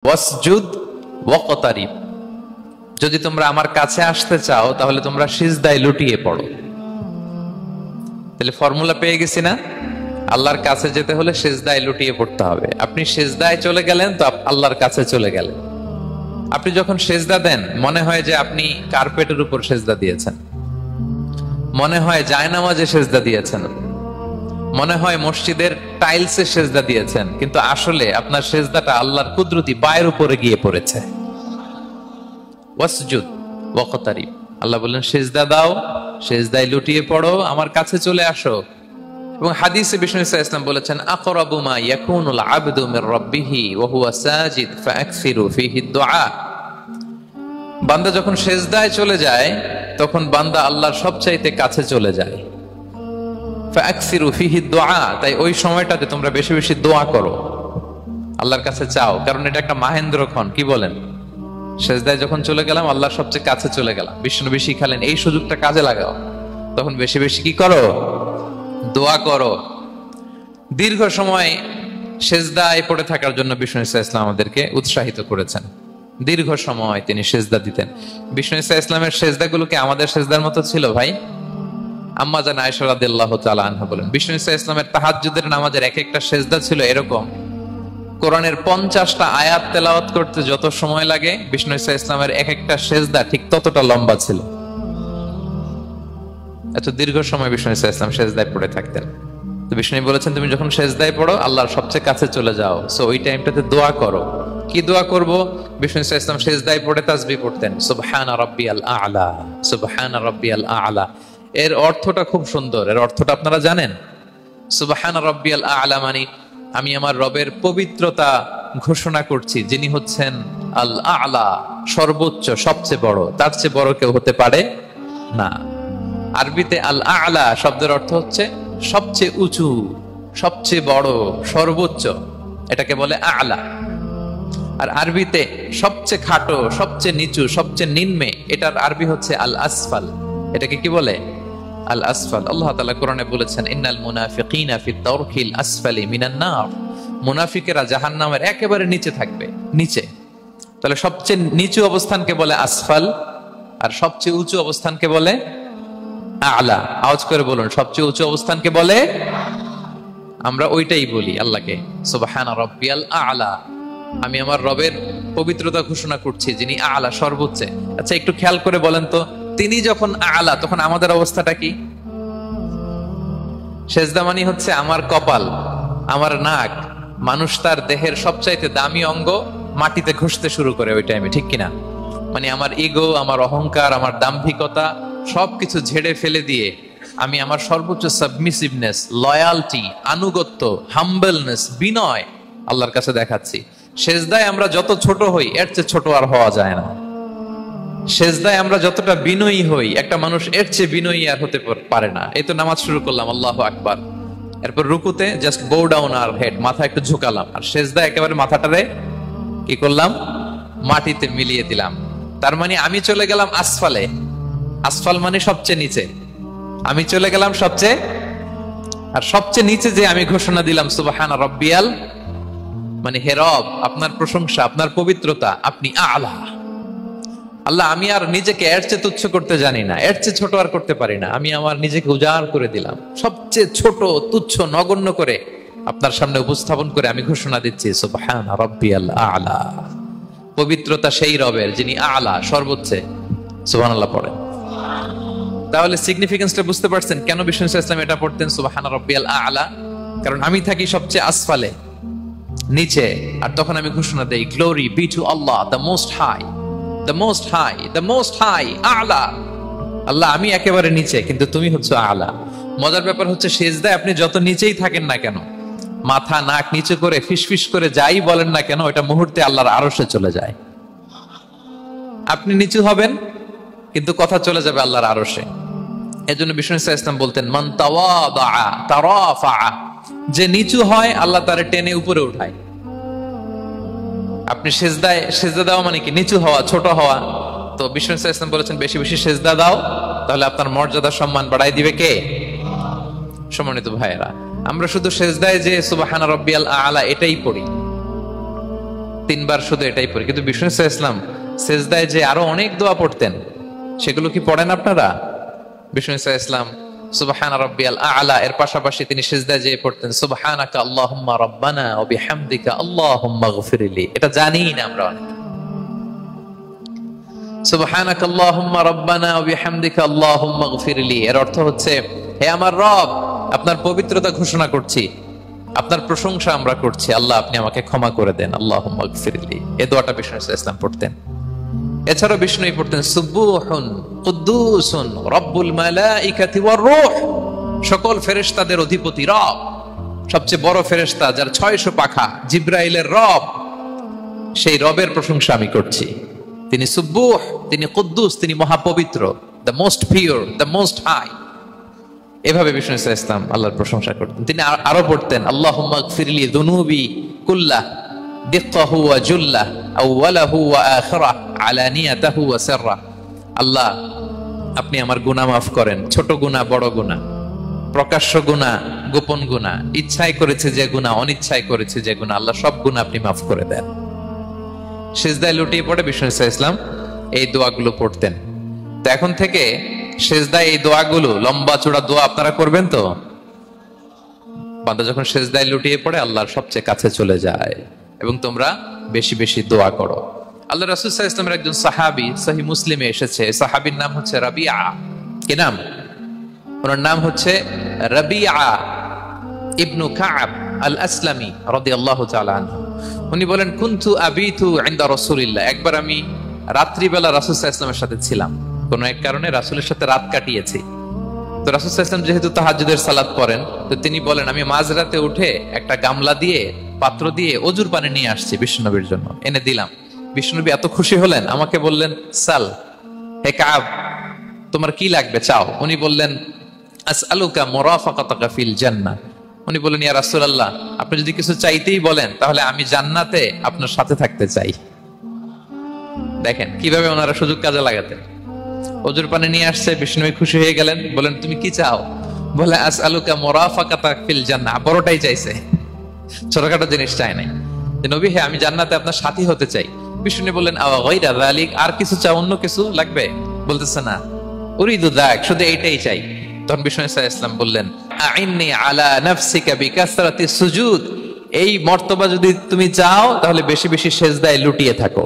ওয়াসজুদ ওয়াকতারিব, যদি তোমরা আমার কাছে আসতে চাও তাহলে তোমরা সিজদায় লুটিয়ে পড়ো। তাহলে ফর্মুলা পেয়ে গেছি না? আল্লাহর কাছে যেতে হলে সিজদায় লুটিয়ে পড়তে হবে। আপনি সিজদায় চলে গেলেন তো আল্লাহর কাছে চলে গেলেন। আপনি যখন সিজদা দেন মনে হয় যে আপনি কার্পেটের উপর সিজদা দিয়েছেন, মনে হয় জায়নামাজে সিজদা দিয়েছেন, মনে হয় মসজিদের টাইলসে সিজদা দিয়েছেন, কিন্তু আসলে আপনার সিজদাটা আল্লাহর কুদরতি পায়ের উপরে গিয়ে পড়েছে। ওয়াসজুদ ওয়াকতারিব, আল্লাহ বললেন সিজদা দাও, সিজদায় লুটিয়ে পড়ো, আমার কাছে চলে আসো। এবং হাদিসে বিষ্ণু সাল্লাল্লাহু আলাইহি ওয়াসাল্লাম বলেছেন, আকরাবু মা ইয়াকুনুল আবদু মির রাব্বিহি ওয়া হুয়া সাজিদ ফাআকসিরু ফীহি দুআ। বান্দা যখন সিজদায় চলে যায় তখন বান্দা আল্লাহর সবচাইতে কাছে চলে যায়। ফাআকসিরু ফীহি দুআ, তাই ওই সময়টাতে তোমরা বেশি বেশি দোয়া করো, আল্লাহর কাছে চাও, কারণ এটা একটা মাহেন্দ্রক্ষণ। কি বলেন? সিজদায় যখন চলে গেলাম আল্লাহর সবচেয়ে কাছে চলে গেলাম, বিষ্ণু শিখালেন এই সুযোগটা কাজে লাগাও, তখন বেশি বেশি কি করো? দোয়া করো। দীর্ঘ সময় সিজদায় পড়ে থাকার জন্য বিষ্ণু ইসলাম আমাদেরকে উৎসাহিত করেছেন। দীর্ঘ সময় তিনি সিজদা দিতেন। বিষ্ণু ইসলামের সিজদাগুলোকে আমাদের সিজদার মতো ছিল ভাই? আম্মা জান আয়েশা রাদিয়াল্লাহু তাআলা আনহা বলেন, বিষ্ণু ইসলামের তাহাজ্জুদের নামাজের এক একটা সিজদা ছিল এরকম, কোরআনের 50টা আয়াত তেলাওয়াত করতে যত সময় লাগে বিষ্ণু ইসলামের এক একটা সিজদা ঠিক ততটা লম্বা ছিল। এত দীর্ঘ সময় বিষ্ণু ইসলাম সিজদায় পড়ে থাকতেন। তো বিষ্ণু বলেছেন তুমি যখন সিজদায় পড়ো আল্লাহর সবচেয়ে কাছে চলে যাও, সো ওই টাইমটাতে দোয়া করো। কি দোয়া করব? বিষ্ণু ইসলাম সিজদায় পড়ে তাসবিহ পড়তেন, সুবহানা রাব্বিয়াল আ'লা, সুবহানা রাব্বিয়াল আ'লা। এর অর্থটা খুব সুন্দর। এর অর্থটা আপনারা জানেন? সুবহানা রাব্বিয়াল আ'লা মানে আমি আমার রবের পবিত্রতা ঘোষণা করছি, যিনি হচ্ছেন আল আ'লা, সর্বোচ্চ, সবচেয়ে বড়, তার চেয়ে বড় কেউ হতে পারে না। আরবিতে আল আ'লা শব্দের অর্থ হচ্ছে সবচেয়ে উঁচু, সবচেয়ে বড়, সর্বোচ্চ, এটাকে বলে আ'লা। আর আরবিতে সবচেয়ে খাটো, সবচেয়ে নিচু, সবচেয়ে নিম্নে, এটার আরবি হচ্ছে আল আসফাল। এটাকে কি বলে? আল আসফাল। আল্লাহ তাআলা কোরআনে বলেছেন, ইন্নাল মুনাফিকিনা ফি দারকিল আসফালি মিনান নার, মুনাফিকেরা জাহান্নামের একেবারে নিচে থাকবে, নিচে। তাহলে সবচেয়ে নিচু অবস্থানকে বলে আসফাল, আর সবচেয়ে উঁচু অবস্থানকে বলে আ'লা। আওয়াজ করে বলুন, সবচেয়ে উঁচু অবস্থানকে বলে, আমরা ওইটাই বলি আল্লাহকে, সুবহানা রাব্বিয়াল আ'লা, আমি আমার রবের পবিত্রতা ঘোষণা করছি যিনি আ'লা, সর্বোচ্চ। আচ্ছা একটু খেয়াল করে বলেন তো, তিনি যখন আ'লা তখন আমাদের অবস্থাটা কি? সিজদা মানে হচ্ছে আমার কপাল, আমার নাক, মানুষ তার দেহের সবচাইতে দামি অঙ্গ মাটিতে ঘষতে শুরু করে ওই টাইমে, ঠিক কিনা? মানে আমার ইগো, আমার অহংকার, আমার দাম্ভিকতা সবকিছু ঝেড়ে ফেলে দিয়ে আমি আমার সর্বোচ্চ সাবমিসিভনেস, লয়ালটি, আনুগত্য, হাম্বলনেস, বিনয় আল্লাহর কাছে দেখাচ্ছি। সিজদায় আমরা যত ছোট হই এর চেয়ে ছোট আর হওয়া যায় না। সিজদায় আমরা যতটা বিনয়ী হই একটা মানুষ এর চেয়ে বিনয়ী আর হতে পারে না। এই তো নামাজ শুরু করলাম, আল্লাহু আকবার, এরপর রুকুতে জাস্ট বো ডাউন আর হেড, মাথা একটু ঝুঁকালাম, আর সিজদায় একেবারে মাথাটারে কি করলাম? মাটিতে মিলিয়ে দিলাম। তার মানে আমি চলে গেলাম আসফালে। আসফাল মানে সবচেয়ে নিচে, আমি চলে গেলাম সবচেয়ে, আর সবচেয়ে নিচে যে আমি ঘোষণা দিলাম সুবহানা রাব্বিয়াল, মানে হে রব আপনার প্রশংসা, আপনার পবিত্রতা, আপনি আ'লা। আল্লাহ আমি আর নিজেকে এর চেয়ে তুচ্ছ করতে জানি না, এর চেয়ে ছোট আর করতে পারি না, আমি আমার নিজেকে উজাড় করে দিলাম, সবচেয়ে ছোট, তুচ্ছ, নগণ্য করে আপনার সামনে উপস্থাপন করে আমি ঘোষণা দিচ্ছি সুবহানা রাব্বিয়াল আ'লা। পবিত্রতা সেই রবের যিনি আ'লা, সর্বোচ্চ। সুবহানাল্লাহ পড়েন। তাহলে সিগনিফিকেন্সটা বুঝতে পারছেন কেন বিষ্ণু ইসলাম এটা পড়তেন সুবহানা রাব্বিয়াল আ'লা? কারণ আমি থাকি সবচেয়ে আসফালে, নিচে, আর তখন আমি ঘোষণা দেই glory be to Allah the most high, the most high, the most high, আ'লা। আল্লাহ আমি একেবারে নিচে, কিন্তু তুমি হচ্ছে আ'লা। মজার ব্যাপার হচ্ছে সিজদায় আপনি যত নিচেই থাকেন না কেন, মাথা নাক নিচু করে ফিসফিস করে যাই বলেন না কেন, এটা মুহূর্তে আল্লাহর আরশে চলে যায়। আপনি নিচু হবেন কিন্তু কথা চলে যাবে আল্লাহর আরশে। এজন্য বিষ্ণু ইসলাম বলতেন, মান তাওয়াদা তারাফা, যে নিচু হয় আল্লাহ তারে টেনে উপরে উঠায়। আপনি সিজদায়, সিজদা দেওয়া মানে কি? নিচু হওয়া, ছোট হওয়া। তো বিষ্ণু ইসলাম বলেছেন বেশি বেশি সিজদা দাও, তাহলে আপনার মর্যাদা, সম্মান বাড়াই দিবে কে? সম্মানিত ভাইয়েরা, আমরা শুধু সিজদায় যে সুবহানা রাব্বিয়াল আ'লা এটাই পড়ি, 3 বার শুধু এটাই পড়ি, কিন্তু বিষ্ণু ইসলাম সেজদায় যে আরো অনেক দোয়া পড়তেন, সেগুলো কি পড়েন আপনারা? বিষ্ণু ইসলাম সুবহান রাব্বিয়াল আ'লা এর পাশাপাশি তিনি সিজদায় যেয়ে পড়তেন সুবহানাকা আল্লাহুম্মা রাব্বানা ওয়া বিহামদিকা আল্লাহুম্মা গফিরলি। এটা জানি না আমরা অনেক। সুবহানাকা আল্লাহুম্মা রাব্বানা ওয়া বিহামদিকা আল্লাহুম্মা গফিরলি এর অর্থ হচ্ছে, হে আমার রব, আপনার পবিত্রতা ঘোষণা করছি, আপনার প্রশংসা আমরা করছি, আল্লাহ আপনি আমাকে ক্ষমা করে দেন, আল্লাহুম্মা গফিরলি। এই দোয়াটা বিষ্ণু ইসলাম পড়তেন। এছাড়াও বিষ্ণুই পড়তেন সুবহুন কুদ্দুসুন রব্বুল মালাইকাতি ওয়ার রূহ, সকল ফেরেশতাদের অধিপতি রব, সবচেয়ে বড় ফেরেশতা যার 600 পাখা, জিবরাইলের রব, সেই রবের প্রশংসা আমি করছি। তিনি সুবহুহ, তিনি কুদ্দুস, তিনি মহাপবিত্র, the most pure, the most high. এভাবে বিষ্ণু ইসলাম আল্লাহর প্রশংসা করতেন। তিনি আরো পড়তেন আল্লাহুম্মা গফিরলি যুনুবি কুল্লাহ দিক্কাহু ওয়া জুল্লাহ আউওয়ালাহু ওয়া আখিরাহ আলানিয়াতাহু ওয়া সিররাহ। আল্লাহ আপনি আমার গুনাহ মাফ করেন, ছোট গুনাহ, বড় গুনাহ, প্রকাশ্য গুনাহ, গোপন গুনাহ, ইচ্ছায় করেছে যে গুনাহ, অনিচ্ছায় করেছে যে গুনাহ, আল্লাহ সব গুনাহ আপনি মাফ করে দেন। সিজদায় লুটিয়ে পড়ে বিষ্ণু ইসলাম এই দোয়াগুলো পড়তেন। তো এখন থেকে সিজদায় এই দোয়াগুলো, লম্বা চূড়া দোয়া আপনারা করবেন তো? বান্দা যখন সিজদায় লুটিয়ে পড়ে আল্লাহর সবচেয়ে কাছে চলে যায়, এবং তোমরা বেশি বেশি দোয়া করো। আল্লাহ রাসূল সাল্লাল্লাহু আলাইহি ওয়াসাল্লামের একজন সাহাবী সহিহ মুসলিমে এসেছে, সাহাবীর নাম হচ্ছে রাবিআ। কি নাম? ওনার নাম হচ্ছে রাবিআ ইবনু কাব আল আসলামি রাদিয়াল্লাহু তাআলা আনহু। উনি বলেন কুনতু আবিতু ইনদা রাসূলিল্লাহ, একবার আমি রাত্রিবেলা রাসূল সাল্লাল্লাহু আলাইহি ওয়াসাল্লামের সাথে ছিলাম, কোন এক কারণে রাসূলের সাথে রাত কাটিয়েছি। তো রাসূল সাল্লাল্লাহু আলাইহি ওয়াসাল্লাম যেহেতু তাহাজ্জুদের সালাত পড়েন, তো তিনি বলেন আমি মাঝরাতে উঠে একটা গামলা দিয়ে, পাত্র দিয়ে অজুর পানি নিয়ে আসছি বিষ্ণুনবীর জন্য, এনে দিলাম। বিষ্ণুনবী এত খুশি হলেন, আমাকে বললেন সাল, হে কাব তোমার কি লাগবে চাও। উনি বললেন আসআলুকা মুরাফাকাতাকা ফিল জান্নাহ। উনি বললেন ইয়া রাসূলুল্লাহ, আপনি যদি কিছু চাইতেই বলেন তাহলে আমি জান্নাতে আপনার সাথে থাকতে চাই। দেখেন কিভাবে ওনারা সুযোগ কাজে লাগাতেন। অজুর পানি নিয়ে আসছে, বিষ্ণুনবী খুশি হয়ে গেলেন, বলেন তুমি কি চাও? বলে আসআলুকা মুরাফাকাতাকা ফিল জান্নাহ, বড়টাই চাইছে, ছোটখাটো জিনিস চাই নাই। যে নবী হে আমি জান্নাতে আপনার সাথী হতে চাই। বিষ্ণু বললেন আওয়া গায়রা যালিক, আর কিছু চাও, অন্য কিছু লাগবে? বলতেছে না, উরিদু যাক, শুধু এইটাই চাই। তখন বিষ্ণু সাল্লাল্লাহু আলাইহি ওয়াসাল্লাম বললেন আইন্নি আলা নাফসিকা বিকাসরাতি সুজুদ, এই মর্তবা যদি তুমি চাও তাহলে বেশি বেশি সিজদায় লুটিয়ে থাকো।